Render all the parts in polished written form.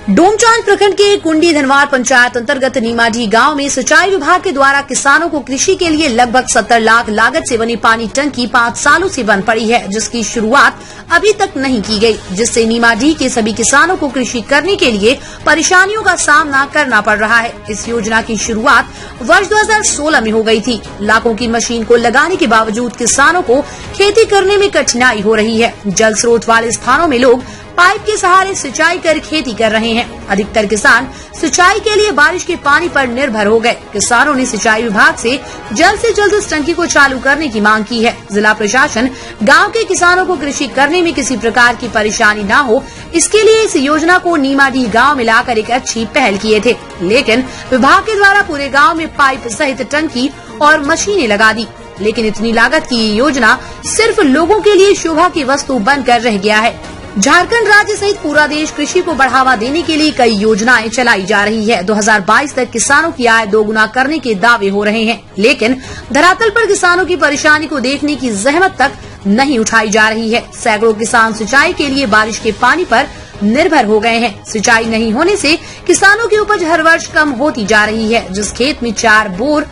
डोमचांच प्रखंड के कुंडी धनवार पंचायत अंतर्गत नीमाडी गांव में सिंचाई विभाग के द्वारा किसानों को कृषि के लिए लगभग 70 लाख लागत से बनी पानी टंकी 5 सालों से बंद पड़ी है, जिसकी शुरुआत अभी तक नहीं की गई, जिससे नीमाडी के सभी किसानों को कृषि करने के लिए परेशानियों का सामना करना पड़ रहा है। इस योजना की शुरुआत वर्ष 2016 में हो गई थी। लाखों की मशीन को लगाने के बावजूद किसानों को खेती करने में कठिनाई हो रही है। जल स्रोत वाले स्थानों में लोग पाइप के सहारे सिंचाई कर खेती कर रहे हैं। अधिकतर किसान सिंचाई के लिए बारिश के पानी पर निर्भर हो गए। किसानों ने सिंचाई विभाग से जल्द इस टंकी को चालू करने की मांग की है। जिला प्रशासन गांव के किसानों को कृषि करने में किसी प्रकार की परेशानी न हो, इसके लिए इस योजना को नीमाडी गांव में लाकर एक अच्छी पहल किए थे, लेकिन विभाग के द्वारा पूरे गाँव में पाइप सहित टंकी और मशीनें लगा दी। लेकिन इतनी लागत की ये योजना सिर्फ लोगों के लिए शोभा की वस्तु बनकर रह गया है। झारखंड राज्य सहित पूरा देश कृषि को बढ़ावा देने के लिए कई योजनाएं चलाई जा रही है। 2022 तक किसानों की आय दोगुना करने के दावे हो रहे हैं, लेकिन धरातल पर किसानों की परेशानी को देखने की जहमत तक नहीं उठाई जा रही है। सैकड़ों किसान सिंचाई के लिए बारिश के पानी पर निर्भर हो गए हैं। सिंचाई नहीं होने से किसानों की उपज हर वर्ष कम होती जा रही है। जिस खेत में 4 बोर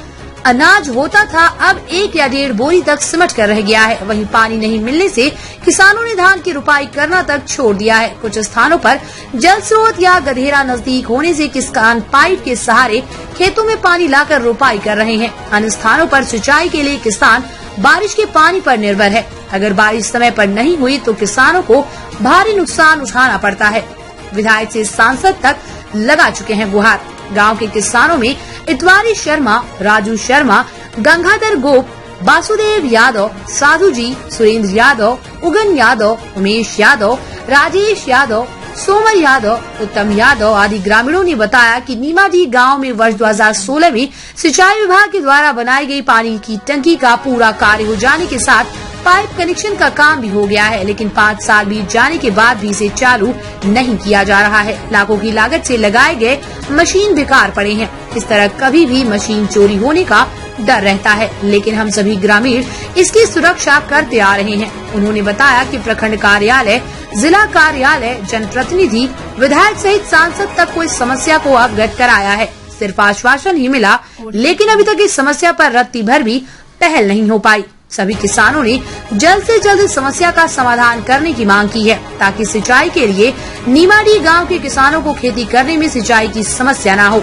अनाज होता था, अब 1 या 1.5 बोरी तक सिमट कर रह गया है। वहीं पानी नहीं मिलने से किसानों ने धान की रुपाई करना तक छोड़ दिया है। कुछ स्थानों पर जल स्रोत या गधेरा नजदीक होने से किसान पाइप के सहारे खेतों में पानी लाकर रुपाई कर रहे हैं। अन्य स्थानों पर सिंचाई के लिए किसान बारिश के पानी पर निर्भर है। अगर बारिश समय पर नहीं हुई तो किसानों को भारी नुकसान उठाना पड़ता है। विधायक से सांसद तक लगा चुके हैं गुहार। गांव के किसानों में इतवारी शर्मा, राजू शर्मा, गंगाधर गोप, वासुदेव यादव, साधु जी, सुरेंद्र यादव, उगन यादव, उमेश यादव, राजेश यादव, सोमर यादव, उत्तम यादव आदि ग्रामीणों ने बताया कि नीमाडी गांव में वर्ष 2016 में सिंचाई विभाग के द्वारा बनाई गई पानी की टंकी का पूरा कार्य हो जाने के साथ पाइप कनेक्शन का काम भी हो गया है, लेकिन 5 साल बीत जाने के बाद भी इसे चालू नहीं किया जा रहा है। लाखों की लागत से लगाए गए मशीन बेकार पड़े हैं। इस तरह कभी भी मशीन चोरी होने का डर रहता है, लेकिन हम सभी ग्रामीण इसकी सुरक्षा करते आ रहे हैं। उन्होंने बताया कि प्रखंड कार्यालय, जिला कार्यालय, जनप्रतिनिधि, विधायक सहित सांसद तक कोई समस्या को अवगत कराया है। सिर्फ आश्वासन ही मिला, लेकिन अभी तक इस समस्या पर रत्ती भर भी पहल नहीं हो पाई। सभी किसानों ने जल्द से जल्द इस समस्या का समाधान करने की मांग की है, ताकि सिंचाई के लिए नीमाडी गांव के किसानों को खेती करने में सिंचाई की समस्या न हो।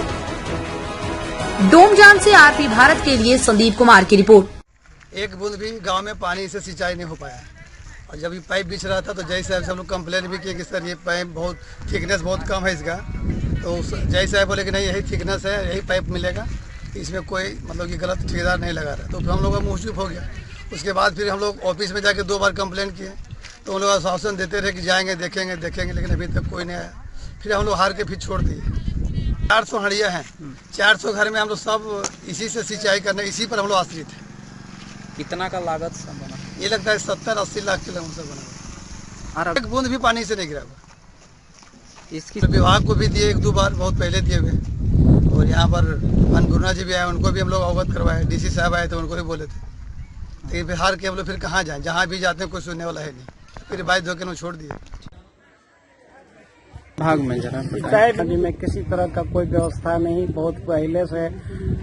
डोमजान से आरपी भारत के लिए संदीप कुमार की रिपोर्ट। एक बूंद भी गांव में पानी से सिंचाई नहीं हो पाया, और जब ये पाइप बिछ रहा था तो जय साहब से हम लोग कंप्लेन भी किए कि सर ये पाइप बहुत थिकनेस बहुत कम है इसका। तो जय साहब बोले कि नहीं यही थिकनेस है, यही पाइप मिलेगा, इसमें कोई मतलब कि गलत ठेकेदार नहीं लगा रहा। तो हम लोग का मुँह चुप हो गया। उसके बाद फिर हम लोग ऑफिस में जाके 2 बार कंप्लेन किए, तो हम लोग आश्वासन देते रहे कि जाएंगे देखेंगे, लेकिन अभी तक कोई नहीं आया। फिर हम लोग हार के फिर छोड़ दिए। 400 हड़िया हैं, 400 घर में हम लोग सब इसी से सिंचाई करने, इसी पर हम लोग आश्रित हैं। कितना का लागत सब बना? ये लगता है 70-80 लाख किलो से बना। एक बूंद भी पानी से नहीं गिरा हुआ। इसकी विभाग को भी दिए 1-2 बार, बहुत पहले दिए हुए। और यहाँ पर अन्नपूर्णा जी भी आए, उनको भी हम लोग अवगत करवाए। डीसी साहब आए थे, उनको भी बोले थे। लेकिन फिर हार के हम लोग फिर कहाँ जाएं, जहाँ भी जाते हैं कोई सुनने वाला है नहीं। फिर बाइक धोके उन्होंने छोड़ दिए। भाग में जरा सिंचाई में किसी तरह का कोई व्यवस्था नहीं। बहुत पहले से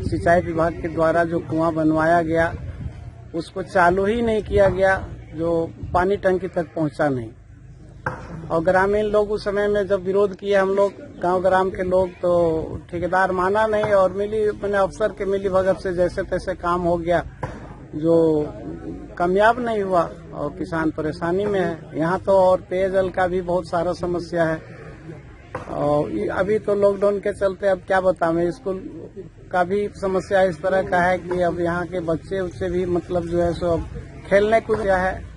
सिंचाई विभाग के द्वारा जो कुआं बनवाया गया उसको चालू ही नहीं किया गया, जो पानी टंकी तक पहुंचा नहीं। और ग्रामीण लोग उस समय में जब विरोध किए, हम लोग गांव ग्राम के लोग, तो ठेकेदार माना नहीं और मैंने अफसर के मिली भगत से जैसे तैसे काम हो गया, जो कामयाब नहीं हुआ और किसान परेशानी में है। यहाँ तो और पेयजल का भी बहुत सारा समस्या है। और अभी तो लॉकडाउन के चलते अब क्या बताऊं, स्कूल का भी समस्या इस तरह का है कि अब यहाँ के बच्चे उससे भी मतलब जो है सो अब खेलने कूद रहा है।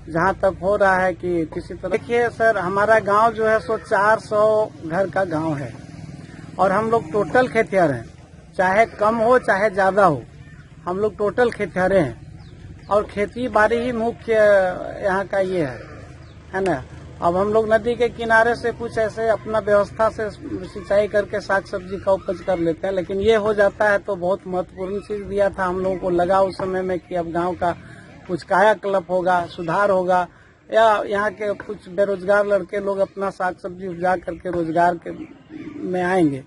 जहाँ तक हो रहा है कि किसी तरह देखिए सर, हमारा गांव जो है सो 400 घर का गांव है और हम लोग टोटल खेतिहर हैं, चाहे कम हो चाहे ज्यादा हो, हम लोग टोटल खेतिहरे हैं। और खेती बाड़ी ही मुख्य यहाँ का ये है ना। अब हम लोग नदी के किनारे से कुछ ऐसे अपना व्यवस्था से सिंचाई करके साग सब्जी का उपज कर लेते हैं, लेकिन ये हो जाता है तो बहुत महत्वपूर्ण चीज दिया था हम लोगों को। लगा उस समय में कि अब गांव का कुछ कायाकल्प होगा, सुधार होगा, या यहाँ के कुछ बेरोजगार लड़के लोग अपना साग सब्जी उपजा करके रोजगार के में आएंगे।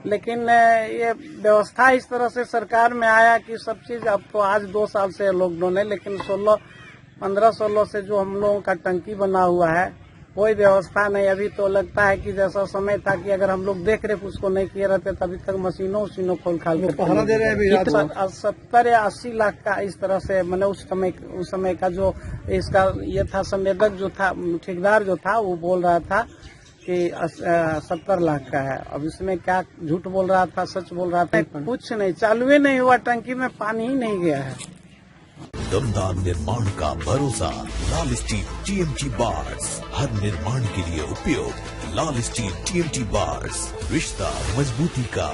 लेकिन ये व्यवस्था इस तरह से सरकार में आया कि सब चीज, अब तो आज 2 साल से लॉकडाउन है, लेकिन 15-16 से जो हम लोगों का टंकी बना हुआ है कोई व्यवस्था नहीं। अभी तो लगता है कि जैसा समय था कि अगर हम लोग देख रेख उसको नहीं किए रहते तभी तक मशीनों खोल खाल के 70 या 80 लाख का इस तरह से, मैंने उस समय का जो इसका ये था संवेदक जो था, ठेकेदार जो था, वो बोल रहा था कि 70 लाख का है। अब इसमें क्या झूठ बोल रहा था, सच बोल रहा था, कुछ नहीं, चालू ही नहीं हुआ, टंकी में पानी ही नहीं गया है। दमदार निर्माण का भरोसा लाल स्टील TMT बार्स, हर निर्माण के लिए उपयोग। लाल स्टील TMT बार्स, रिश्ता मजबूती का।